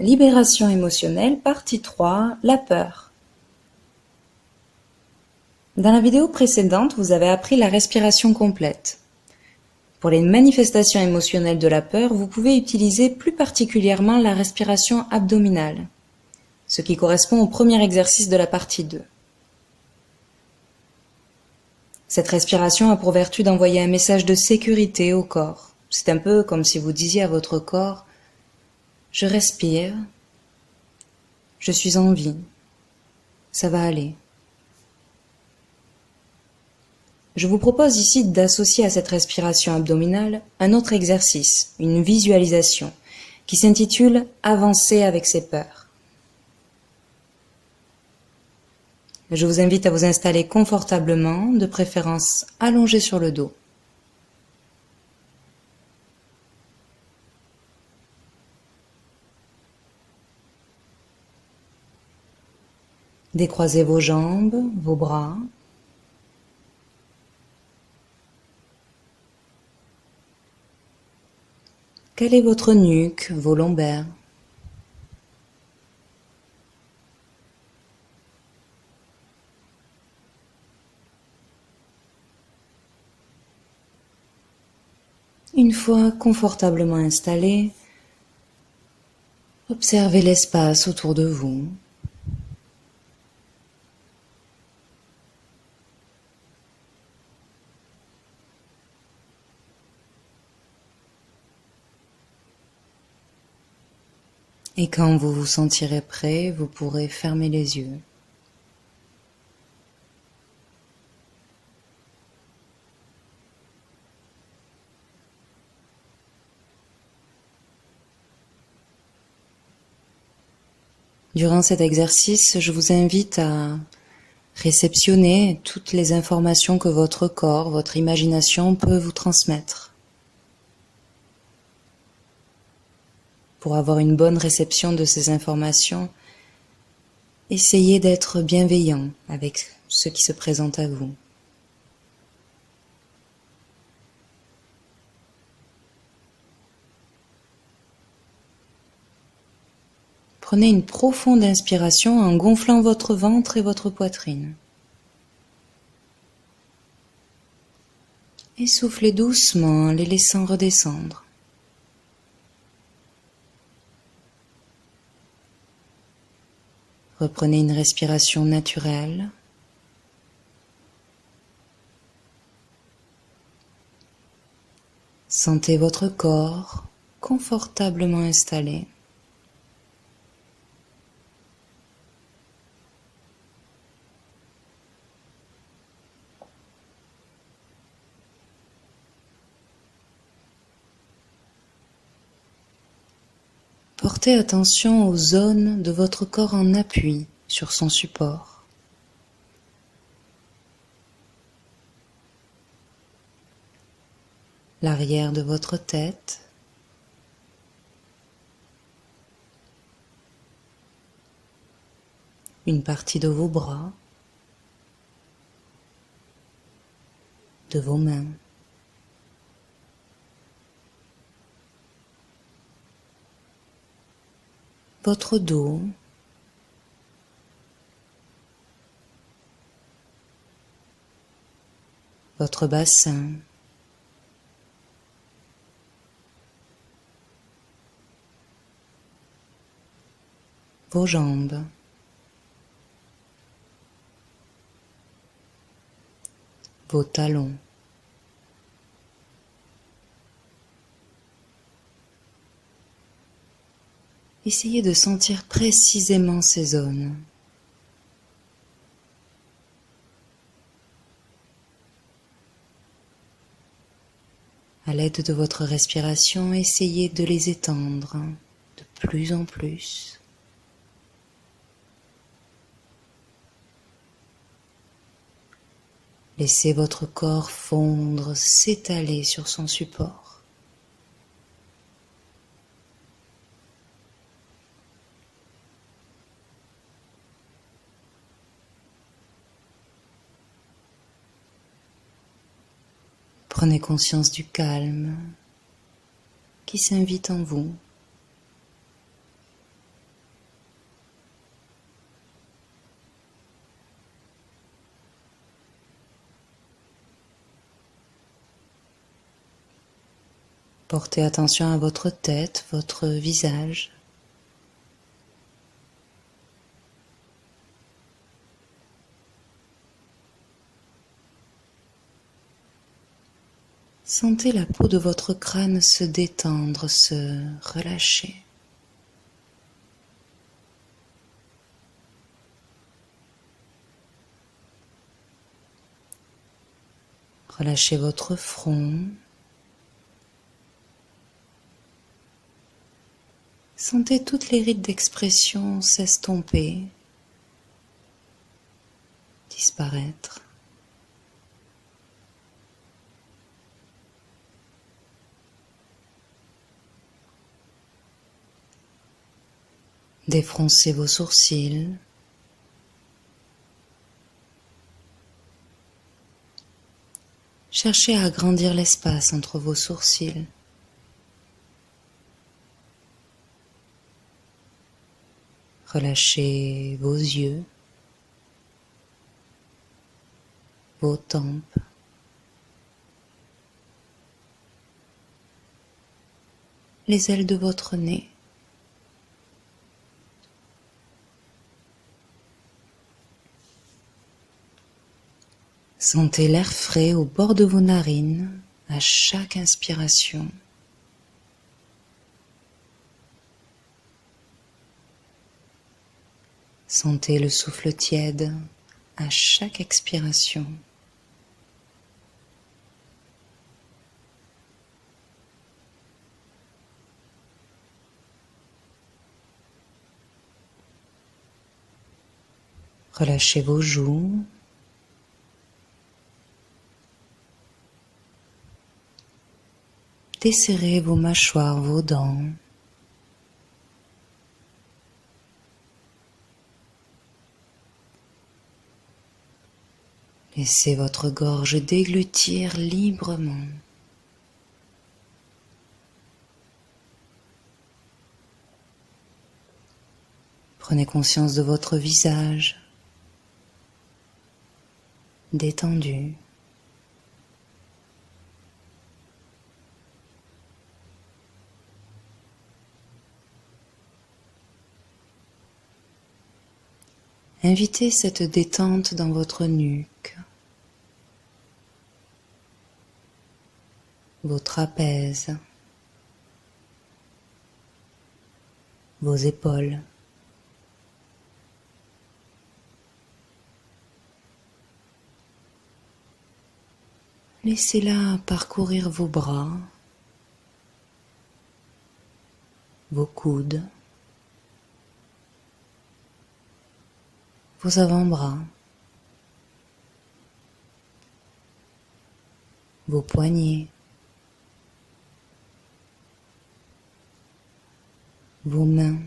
Libération émotionnelle, partie 3, la peur. Dans la vidéo précédente, vous avez appris la respiration complète. Pour les manifestations émotionnelles de la peur, vous pouvez utiliser plus particulièrement la respiration abdominale, ce qui correspond au premier exercice de la partie 2. Cette respiration a pour vertu d'envoyer un message de sécurité au corps. C'est un peu comme si vous disiez à votre corps « Je respire, je suis en vie, ça va aller ». Je vous propose ici d'associer à cette respiration abdominale un autre exercice, une visualisation, qui s'intitule « Avancer avec ses peurs ». Je vous invite à vous installer confortablement, de préférence allongé sur le dos. Décroisez vos jambes, vos bras. Calez votre nuque, vos lombaires. Une fois confortablement installé, observez l'espace autour de vous. Et quand vous vous sentirez prêt, vous pourrez fermer les yeux. Durant cet exercice, je vous invite à réceptionner toutes les informations que votre corps, votre imagination peut vous transmettre. Pour avoir une bonne réception de ces informations, essayez d'être bienveillant avec ce qui se présente à vous. Prenez une profonde inspiration en gonflant votre ventre et votre poitrine. Et soufflez doucement en les laissant redescendre. Reprenez une respiration naturelle. Sentez votre corps confortablement installé. Portez attention aux zones de votre corps en appui sur son support. L'arrière de votre tête, une partie de vos bras, de vos mains. Votre dos, votre bassin, vos jambes, vos talons. Essayez de sentir précisément ces zones. À l'aide de votre respiration, essayez de les étendre de plus en plus. Laissez votre corps fondre, s'étaler sur son support. Prenez conscience du calme qui s'invite en vous. Portez attention à votre tête, votre visage. Sentez la peau de votre crâne se détendre, se relâcher. Relâchez votre front. Sentez toutes les rides d'expression s'estomper, disparaître. Défroncez vos sourcils. Cherchez à agrandir l'espace entre vos sourcils. Relâchez vos yeux, vos tempes. Les ailes de votre nez. Sentez l'air frais au bord de vos narines à chaque inspiration. Sentez le souffle tiède à chaque expiration. Relâchez vos joues. Desserrez vos mâchoires, vos dents. Laissez votre gorge déglutir librement. Prenez conscience de votre visage détendu. Invitez cette détente dans votre nuque, vos trapèzes, vos épaules. Laissez-la parcourir vos bras, vos coudes, vos avant-bras, vos poignets, vos mains,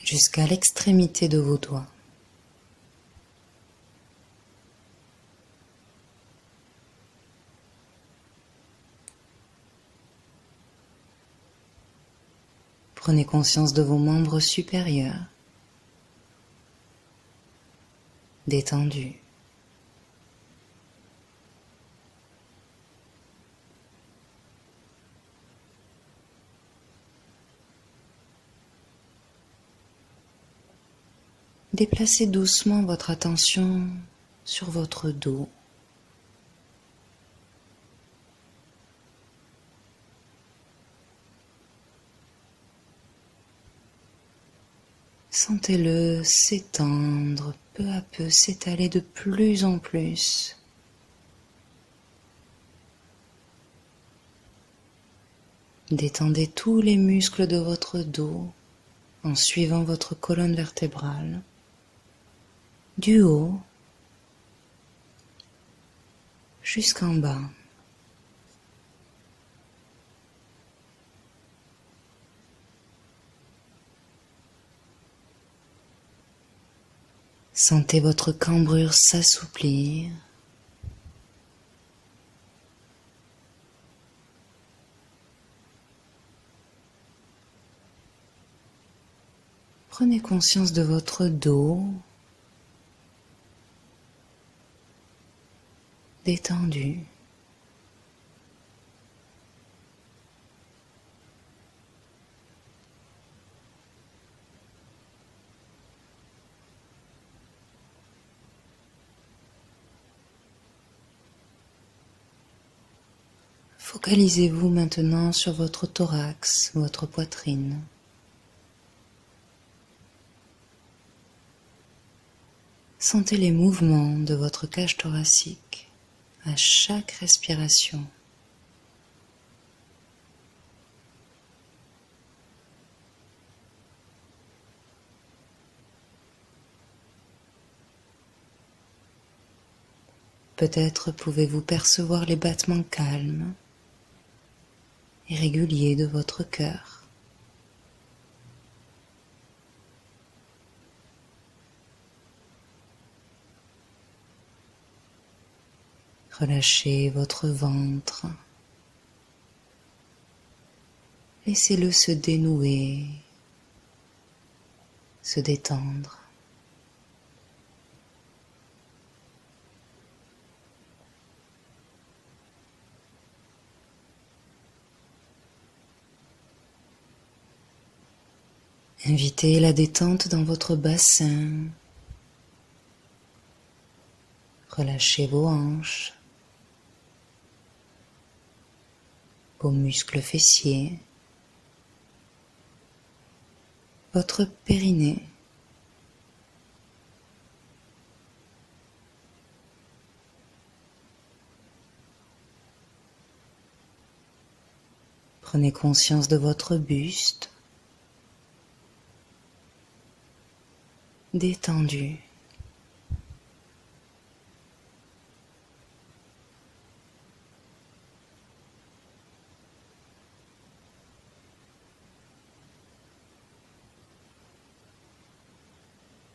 jusqu'à l'extrémité de vos doigts. Prenez conscience de vos membres supérieurs, détendus. Déplacez doucement votre attention sur votre dos. Sentez-le s'étendre, peu à peu s'étaler de plus en plus. Détendez tous les muscles de votre dos en suivant votre colonne vertébrale, du haut jusqu'en bas. Sentez votre cambrure s'assouplir. Prenez conscience de votre dos, détendu. Focalisez-vous maintenant sur votre thorax, votre poitrine. Sentez les mouvements de votre cage thoracique à chaque respiration. Peut-être pouvez-vous percevoir les battements calmes et réguliers de votre cœur. Relâchez votre ventre. Laissez-le se dénouer, se détendre. Invitez la détente dans votre bassin. Relâchez vos hanches, vos muscles fessiers, votre périnée. Prenez conscience de votre buste, détendu.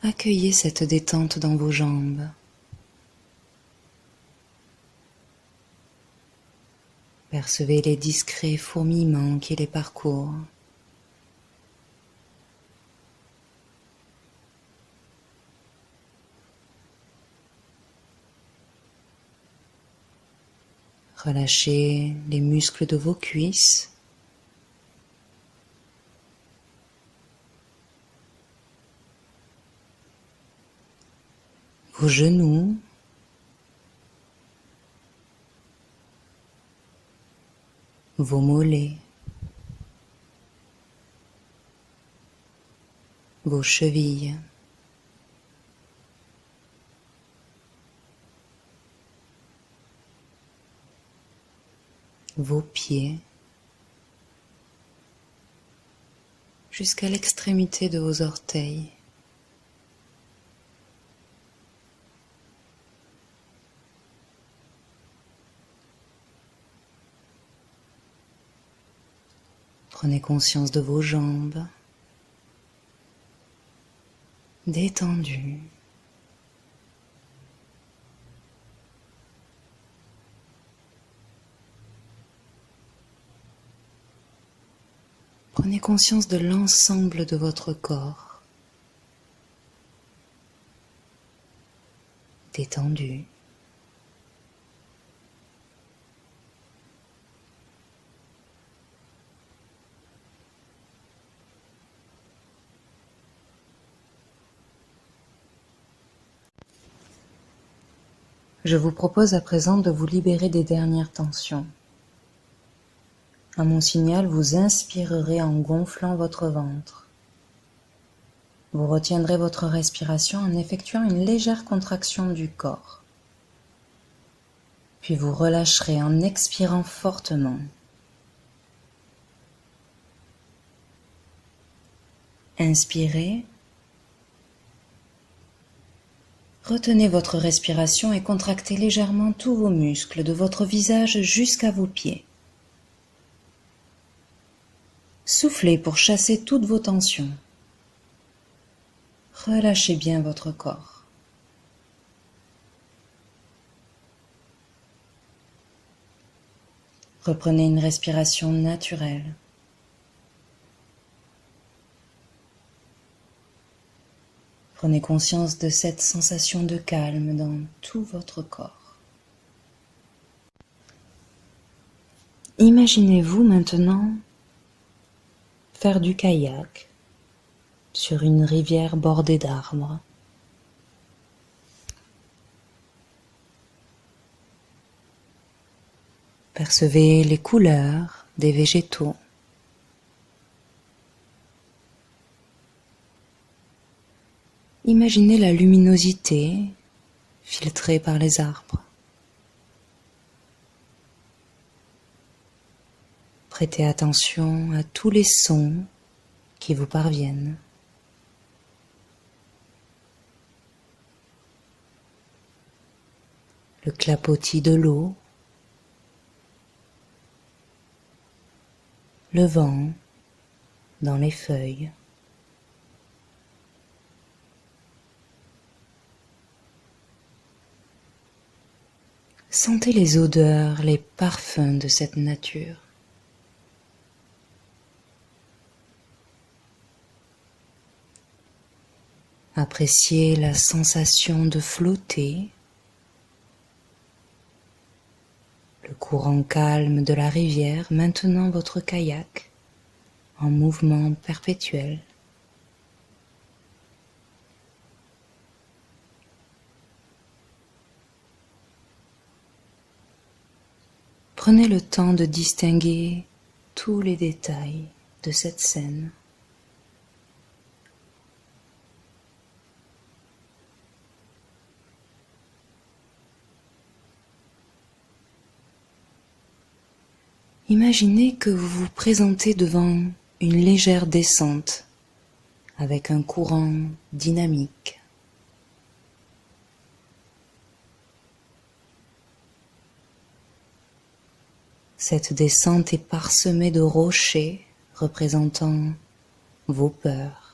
Accueillez cette détente dans vos jambes. Percevez les discrets fourmillements qui les parcourent. Relâchez les muscles de vos cuisses. Vos genoux. Vos mollets. Vos chevilles. Vos pieds. Jusqu'à l'extrémité de vos orteils. Prenez conscience de vos jambes, détendues. Prenez conscience de l'ensemble de votre corps, détendu. Je vous propose à présent de vous libérer des dernières tensions. À mon signal, vous inspirerez en gonflant votre ventre. Vous retiendrez votre respiration en effectuant une légère contraction du corps. Puis vous relâcherez en expirant fortement. Inspirez. Retenez votre respiration et contractez légèrement tous vos muscles de votre visage jusqu'à vos pieds. Soufflez pour chasser toutes vos tensions. Relâchez bien votre corps. Reprenez une respiration naturelle. Prenez conscience de cette sensation de calme dans tout votre corps. Imaginez-vous maintenant faire du kayak sur une rivière bordée d'arbres. Percevez les couleurs des végétaux. Imaginez la luminosité filtrée par les arbres. Prêtez attention à tous les sons qui vous parviennent. Le clapotis de l'eau, le vent dans les feuilles. Sentez les odeurs, les parfums de cette nature. Appréciez la sensation de flotter, le courant calme de la rivière maintenant votre kayak en mouvement perpétuel. Prenez le temps de distinguer tous les détails de cette scène. Imaginez que vous vous présentez devant une légère descente avec un courant dynamique. Cette descente est parsemée de rochers représentant vos peurs.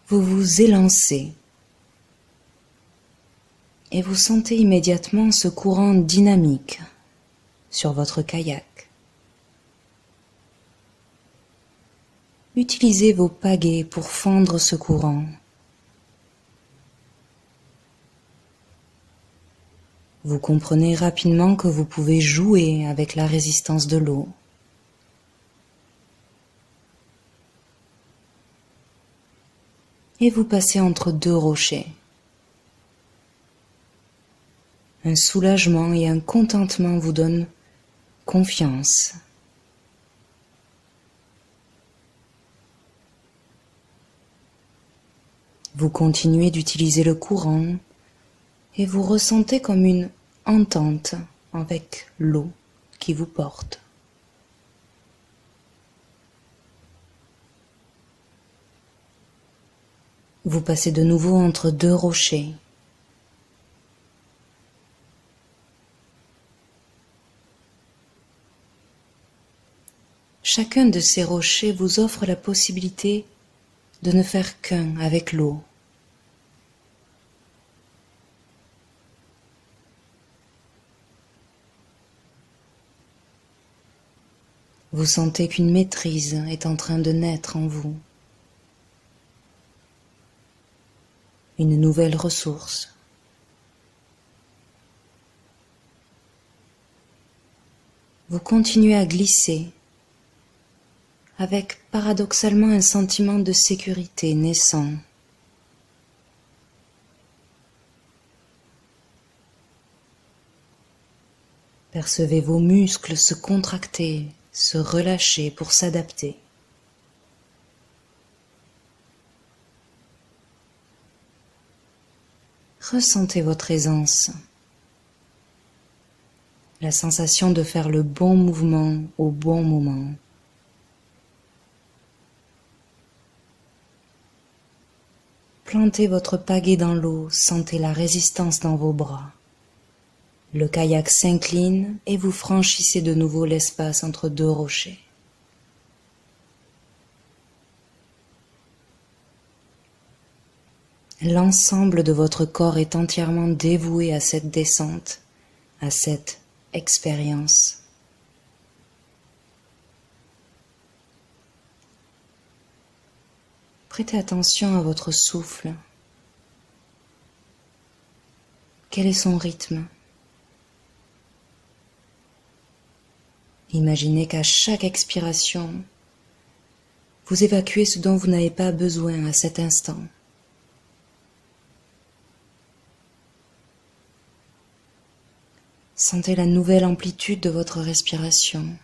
Vous vous élancez et vous sentez immédiatement ce courant dynamique sur votre kayak. Utilisez vos pagaies pour fendre ce courant. Vous comprenez rapidement que vous pouvez jouer avec la résistance de l'eau. Et vous passez entre deux rochers. Un soulagement et un contentement vous donnent confiance. Vous continuez d'utiliser le courant et vous ressentez comme une entente avec l'eau qui vous porte. Vous passez de nouveau entre deux rochers. Chacun de ces rochers vous offre la possibilité de ne faire qu'un avec l'eau. Vous sentez qu'une maîtrise est en train de naître en vous. Une nouvelle ressource. Vous continuez à glisser avec paradoxalement un sentiment de sécurité naissant. Percevez vos muscles se contracter, se relâcher pour s'adapter. Ressentez votre aisance, la sensation de faire le bon mouvement au bon moment. Plantez votre pagaie dans l'eau, sentez la résistance dans vos bras. Le kayak s'incline et vous franchissez de nouveau l'espace entre deux rochers. L'ensemble de votre corps est entièrement dévoué à cette descente, à cette expérience. Prêtez attention à votre souffle. Quel est son rythme? Imaginez qu'à chaque expiration, vous évacuez ce dont vous n'avez pas besoin à cet instant. Sentez la nouvelle amplitude de votre respiration.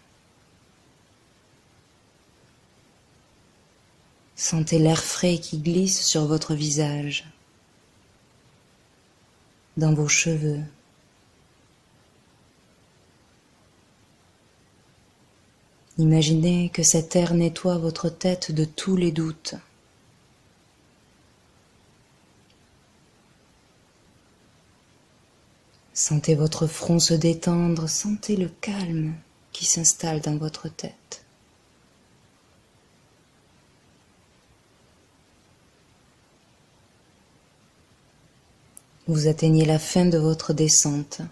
Sentez l'air frais qui glisse sur votre visage, dans vos cheveux. Imaginez que cet air nettoie votre tête de tous les doutes. Sentez votre front se détendre, sentez le calme qui s'installe dans votre tête. Vous atteignez la fin de votre descente.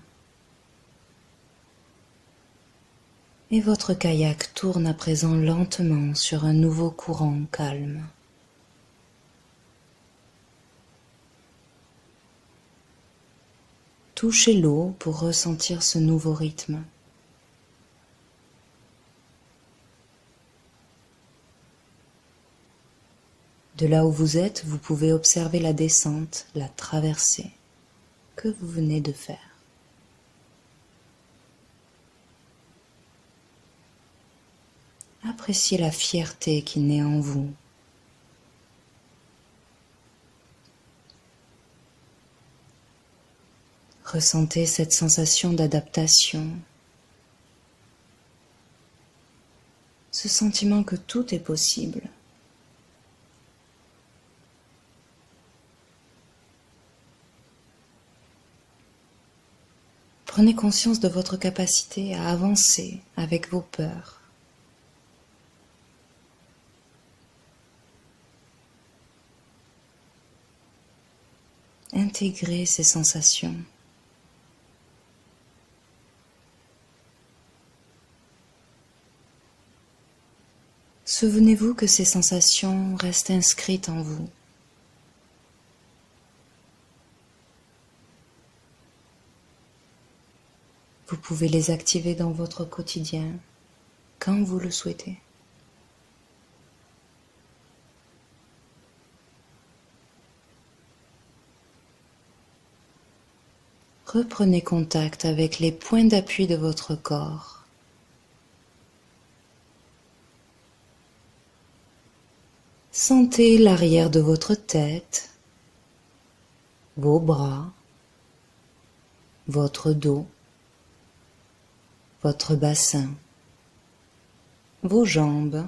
Et votre kayak tourne à présent lentement sur un nouveau courant calme. Touchez l'eau pour ressentir ce nouveau rythme. De là où vous êtes, vous pouvez observer la descente, la traversée que vous venez de faire. Appréciez la fierté qui naît en vous. Ressentez cette sensation d'adaptation, ce sentiment que tout est possible. Prenez conscience de votre capacité à avancer avec vos peurs. Intégrez ces sensations. Souvenez-vous que ces sensations restent inscrites en vous. Vous pouvez les activer dans votre quotidien quand vous le souhaitez. Reprenez contact avec les points d'appui de votre corps. Sentez l'arrière de votre tête, vos bras, votre dos, votre bassin, vos jambes,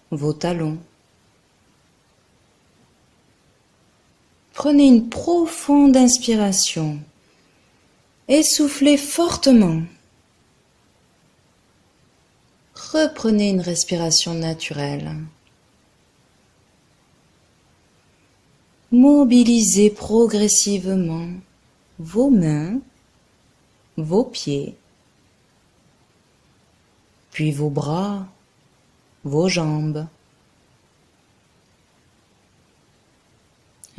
vos talons. Prenez une profonde inspiration et soufflez fortement. Reprenez une respiration naturelle. Mobilisez progressivement vos mains, vos pieds, puis vos bras, vos jambes.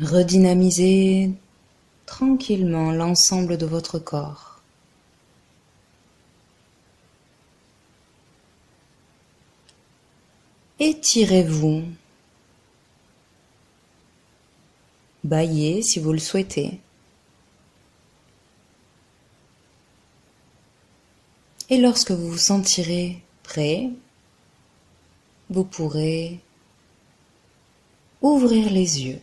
Redynamisez tranquillement l'ensemble de votre corps. Étirez-vous. Bâillez si vous le souhaitez. Et lorsque vous vous sentirez prêt, vous pourrez ouvrir les yeux.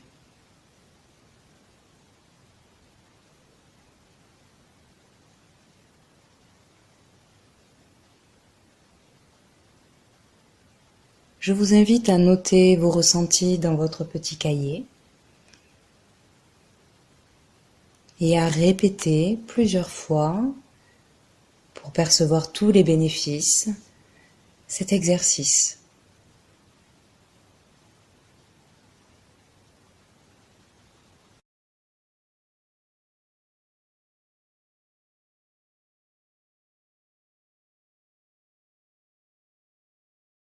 Je vous invite à noter vos ressentis dans votre petit cahier et à répéter plusieurs fois, pour percevoir tous les bénéfices, cet exercice.